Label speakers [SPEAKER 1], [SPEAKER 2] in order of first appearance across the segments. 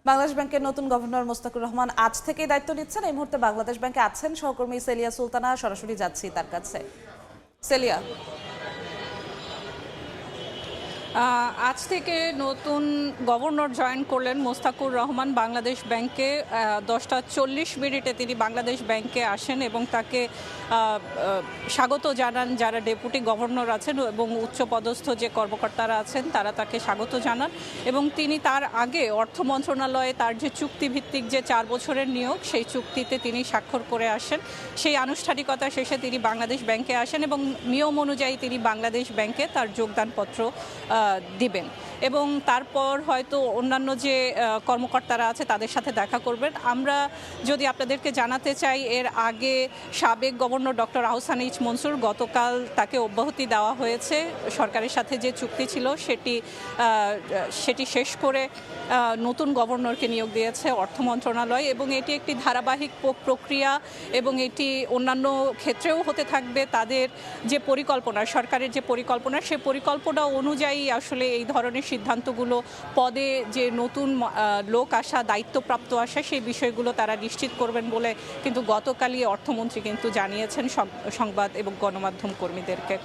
[SPEAKER 1] বাংলাদেশ ব্যাংকের নতুন গভর্নর মোস্তাকুর রহমান আজ থেকেই দায়িত্ব নিচ্ছেন। এই মুহূর্তে বাংলাদেশ ব্যাংকে আছেন সহকর্মী সেলিয়া সুলতানা। সরাসরি যাচ্ছি তার কাছে। সেলিয়া,
[SPEAKER 2] আজ থেকে নতুন গভর্নর জয়েন করলেন মোস্তাকুর রহমান বাংলাদেশ ব্যাংকে। 10:40 তিনি বাংলাদেশ ব্যাংকে আসেন এবং তাকে স্বাগত জানান যারা ডেপুটি গভর্নর আছেন এবং উচ্চপদস্থ যে কর্মকর্তারা আছেন তারা তাকে স্বাগত জানান। এবং তিনি তার আগে অর্থ মন্ত্রণালয়ে তার যে চুক্তিভিত্তিক যে 4 বছরের নিয়োগ, সেই চুক্তিতে তিনি স্বাক্ষর করে আসেন। সেই আনুষ্ঠানিকতা শেষে তিনি বাংলাদেশ ব্যাংকে আসেন এবং নিয়ম অনুযায়ী তিনি বাংলাদেশ ব্যাংকে তার যোগদানপত্র দিবেন এবং তারপর হয়তো অন্যান্য যে কর্মকর্তারা আছে তাদের সাথে দেখা করবেন। আমরা যদি আপনাদেরকে জানাতে চাই, এর আগে সাবেক governor doctor Ahsan H Mansur গতকাল তাকে অব্যাহতি দেওয়া হয়েছে। সরকারের সাথে যে চুক্তি ছিল সেটি শেষ করে নতুন গভর্নরকে নিয়োগ দিয়েছে অর্থ মন্ত্রণালয় এবং এটি একটি ধারাবাহিক প্রক্রিয়া এবং এটি অন্যান্য ক্ষেত্রেও হতে থাকবে। তাদের যে পরিকল্পনা, সরকারের যে পরিকল্পনা, সে পরিকল্পনা অনুযায়ী আসলে এই ধরনের সিদ্ধান্তগুলো, পদে যে নতুন লোক আসা, দায়িত্বপ্রাপ্ত আসা, সেই বিষয়গুলো তারা নিশ্চিত করবেন বলে কিন্তু গতকালই অর্থমন্ত্রী কিন্তু জানিয়েছেন সংবাদ এবং গণমাধ্যম কর্মীদেরকে।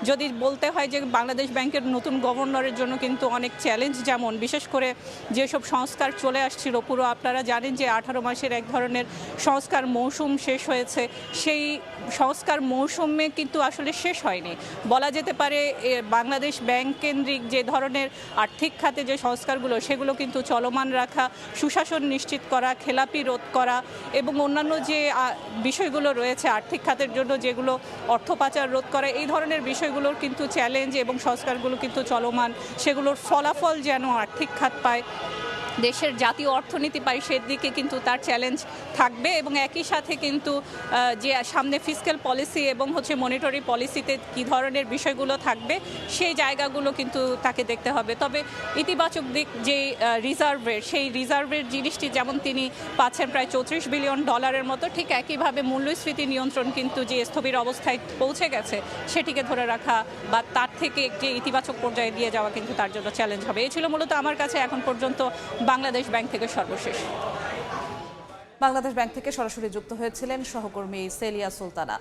[SPEAKER 2] যদি বলতে হয় যে বাংলাদেশ ব্যাংকের নতুন গভর্নরের জন্য কিন্তু অনেক চ্যালেঞ্জ, যেমন বিশেষ করে যেসব সংস্কার চলে আসছিল, পুরো আপনারা জানেন যে 18 মাসের এক ধরনের সংস্কার মৌসুম শেষ হয়েছে। সেই সংস্কার মৌসুমে কিন্তু আসলে শেষ হয়নি বলা যেতে পারে। বাংলাদেশ ব্যাংক কেন্দ্রিক যে ধরনের আর্থিক খাতে যে সংস্কারগুলো, সেগুলো কিন্তু চলমান রাখা, সুশাসন নিশ্চিত করা, খেলাপি রোধ করা এবং অন্যান্য যে বিষয়গুলো রয়েছে আর্থিক খাতের জন্য, যেগুলো অর্থ পাচার রোধ করা, এই ধরনের বিষয়গুলোর কিন্তু চ্যালেঞ্জ এবং সংস্কারগুলো কিন্তু চলমান। সেগুলোর ফলাফল যেন আর্থিক খাত পায়, দেশের জাতীয় অর্থনীতি পাই, সেদিকে কিন্তু তার চ্যালেঞ্জ থাকবে। এবং একই সাথে কিন্তু যে সামনে ফিসক্যাল পলিসি এবং মনিটরি পলিসিতে কী ধরনের বিষয়গুলো থাকবে, সেই জায়গাগুলো কিন্তু তাকে দেখতে হবে। তবে ইতিবাচক দিক যে সেই রিজার্ভের জিনিসটি যেমন তিনি পাচ্ছেন প্রায় $34 বিলিয়ন মতো, ঠিক একইভাবে মূল্যস্ফীতি নিয়ন্ত্রণ কিন্তু যে স্থবির অবস্থায় পৌঁছে গেছে, সেটিকে ধরে রাখা বা তার থেকে একটি ইতিবাচক পর্যায়ে দিয়ে যাওয়া কিন্তু তার জন্য চ্যালেঞ্জ হবে। এই ছিল মূলত আমার কাছে এখন পর্যন্ত বাংলাদেশ ব্যাংক থেকে সর্বশেষ।
[SPEAKER 1] বাংলাদেশ ব্যাংক থেকে সরাসরি যুক্ত হয়েছিলেন সহকর্মী সেলিয়া সুলতানা।